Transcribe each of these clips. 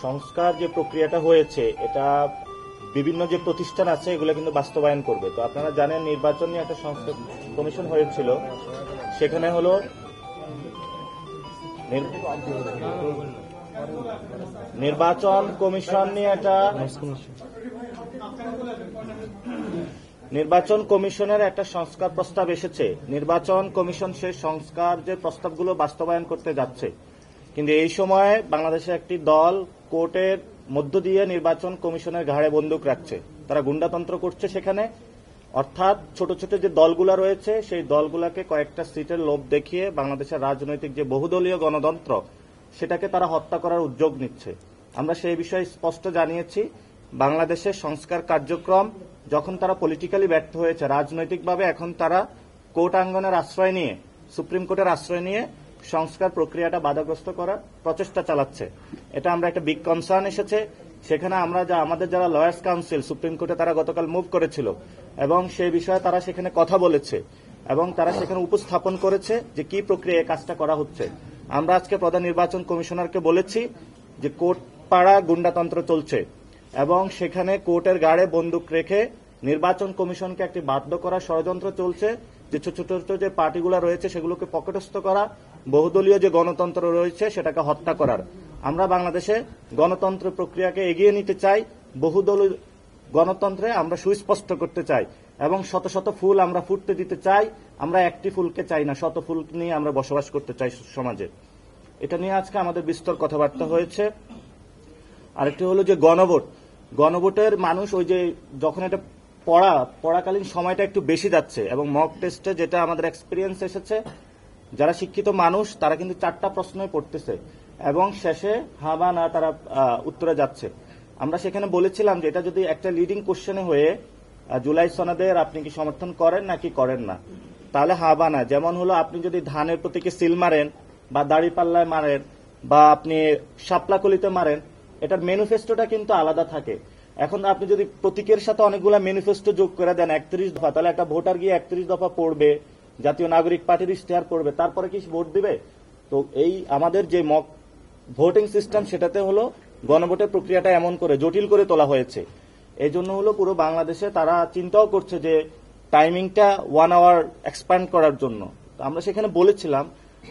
সংস্কার যে প্রক্রিয়াটা হয়েছে এটা বিভিন্ন যে প্রতিষ্ঠান আছে এগুলো কিন্তু বাস্তবায়ন করবে। তো আপনারা জানেন নির্বাচন নিয়ে একটা সংস্কার কমিশন হয়েছিল, সেখানে হলো নির্বাচন কমিশন নিয়ে একটা নির্বাচন কমিশনের একটা সংস্কার প্রস্তাব এসেছে। নির্বাচন কমিশন সেই সংস্কার যে প্রস্তাবগুলো বাস্তবায়ন করতে যাচ্ছে, কিন্তু এই সময়ে বাংলাদেশের একটি দল কোর্টের মধ্য দিয়ে নির্বাচন কমিশনের ঘাড়ে বন্দুক রাখছে। তারা গুন্ডাতন্ত্র করছে সেখানে, অর্থাৎ ছোট ছোট যে দলগুলা রয়েছে সেই দলগুলাকে কয়েকটা সিটের লোভ দেখিয়ে বাংলাদেশের রাজনৈতিক যে বহুদলীয় গণতন্ত্র সেটাকে তারা হত্যা করার উদ্যোগ নিচ্ছে। আমরা সেই বিষয়ে স্পষ্ট জানিয়েছি, বাংলাদেশের সংস্কার কার্যক্রম যখন তারা পলিটিক্যালি ব্যর্থ হয়েছে, রাজনৈতিকভাবে এখন তারা কোর্ট আঙ্গনের আশ্রয় নিয়ে, সুপ্রিম কোর্টের আশ্রয় নিয়ে সংস্কার প্রক্রিয়াটা বাধাগ্রস্ত করার প্রচেষ্টা চালাচ্ছে। এটা আমরা একটা বিগ কনসার্ন এসেছে। সেখানে আমরা আমাদের যারা লয়ার্স কাউন্সিল সুপ্রিম কোর্টে তারা গতকাল মুভ করেছিল এবং সেই বিষয়ে তারা সেখানে কথা বলেছে এবং তারা সেখানে উপস্থাপন করেছে যে কি প্রক্রিয়ায় কাজটা করা হচ্ছে। আমরা আজকে প্রধান নির্বাচন কমিশনারকে বলেছি যে কোর্ট পাড়া গুন্ডাতন্ত্র চলছে এবং সেখানে কোর্টের গাড়ে বন্দুক রেখে নির্বাচন কমিশনকে একটি বাধ্য করার ষড়যন্ত্র চলছে, যে ছোট ছোট যে পার্টিগুলো রয়েছে সেগুলোকে পকেটস্থ করা, বহুদলীয় যে গণতন্ত্র রয়েছে সেটাকে হত্যা করার। আমরা বাংলাদেশে গণতন্ত্র প্রক্রিয়াকে এগিয়ে নিতে চাই, বহুদলীয় গণতন্ত্রে আমরা সুস্পষ্ট করতে চাই এবং শত শত ফুল আমরা ফুটতে দিতে চাই। আমরা একটি ফুলকে চাই না, শত ফুল নিয়ে আমরা বসবাস করতে চাই সমাজে। এটা নিয়ে আজকে আমাদের বিস্তর কথাবার্তা হয়েছে। আরেকটি হলো যে গণভোটের মানুষ ওই যে যখন এটা পড়াকালীন সময়টা একটু বেশি যাচ্ছে এবং মক টেস্টে যেটা আমাদের এক্সপিরিয়েন্স এসেছে, যারা শিক্ষিত মানুষ তারা কিন্তু 4টা প্রশ্নই পড়তেছে এবং শেষে হা বা না তারা উত্তরে যাচ্ছে। আমরা সেখানে বলেছিলাম যে এটা যদি একটা লিডিং কোশ্চেনে হয়ে জুলাই সনদের আপনি কি সমর্থন করেন নাকি করেন না, তাহলে হা বা না। যেমন হলো আপনি যদি ধানের প্রতীকে সিল মারেন বা দাড়িপাল্লায় মারেন বা আপনি শাপলাকলিতে মারেন, এটার ম্যানিফেস্টোটা কিন্তু আলাদা থাকে। এখন আপনি যদি প্রতীকের সাথে অনেকগুলো ম্যানিফেস্টো যোগ করে দেন 31 দফা, তাহলে একটা ভোটার গিয়ে 31 দফা পড়বে, জাতীয় নাগরিক পার্টির ইশতেহার পড়বে, তারপরে কি ভোট দিবে? তো এই আমাদের যে মক ভোটিং সিস্টেম সেটাতে হলো গণভোটের প্রক্রিয়াটা এমন করে জটিল করে তোলা হয়েছে। এই জন্য হলো পুরো বাংলাদেশে তারা চিন্তাও করছে যে টাইমিংটা 1 আওয়ার এক্সপ্যান্ড করার জন্য। আমরা সেখানে বলেছিলাম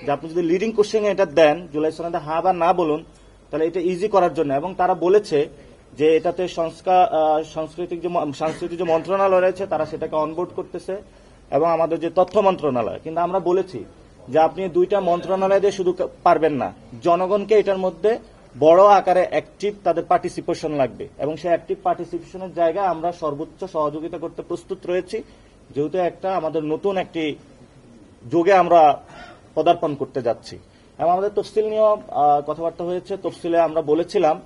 যে আপনি যদি লিডিং কোশ্চেন এটা দেন, জুলাই সনদে হ্যাঁ বা না বলুন, তাহলে এটা ইজি করার জন্য। এবং তারা বলেছে যে এটাতে সাংস্কৃতিক যে মন্ত্রণালয় রয়েছে তারা সেটাকে অনবোর্ড করতেছে এবং আমাদের যে তথ্য মন্ত্রণালয়। কিন্তু আমরা বলেছি যে আপনি 2টা মন্ত্রণালয় দিয়ে শুধু পারবেন না, জনগণকে এটার মধ্যে বড় আকারে অ্যাক্টিভ তাদের পার্টিসিপেশন লাগবে এবং সেই অ্যাক্টিভ পার্টিসিপেশনের জায়গায় আমরা সর্বোচ্চ সহযোগিতা করতে প্রস্তুত রয়েছি, যেহেতু একটা আমাদের নতুন একটি যুগে আমরা পদার্পণ করতে যাচ্ছি। এবং আমাদের তফসিল নিয়েও কথাবার্তা হয়েছে। তফসিলে আমরা বলেছিলাম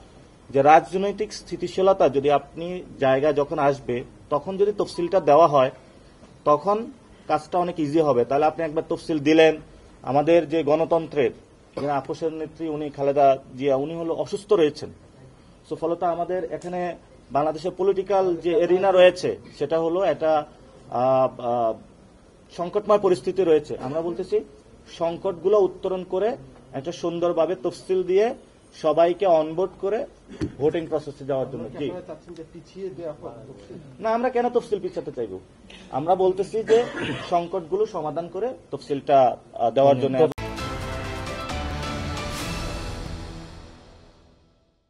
যে রাজনৈতিক স্থিতিশীলতা যদি আপনি জায়গায় যখন আসবে তখন যদি তফসিলটা দেওয়া হয় তখন কাজটা অনেক ইজি হবে। তাহলে আপনি একবার তফসিল দিলেন, আমাদের যে গণতন্ত্রের আপোষের নেত্রী উনি খালেদা জিয়া উনি হলো অসুস্থ রয়েছেন। সো ফলত আমাদের এখানে বাংলাদেশের পলিটিক্যাল যে এরিনা রয়েছে সেটা হলো একটা সংকটময় পরিস্থিতি রয়েছে। আমরা বলতেছি সংকটগুলো উত্তরণ করে একটা সুন্দরভাবে তফসিল দিয়ে সবাইকে অনবোর্ড করে ভোটিং প্রসেসে যাওয়ার জন্য। জি না, আমরা কেন তফসিল পিছাতে চাইব? আমরা বলতেছি যে সংকটগুলো সমাধান করে তফসিলটা দেওয়ার জন্য।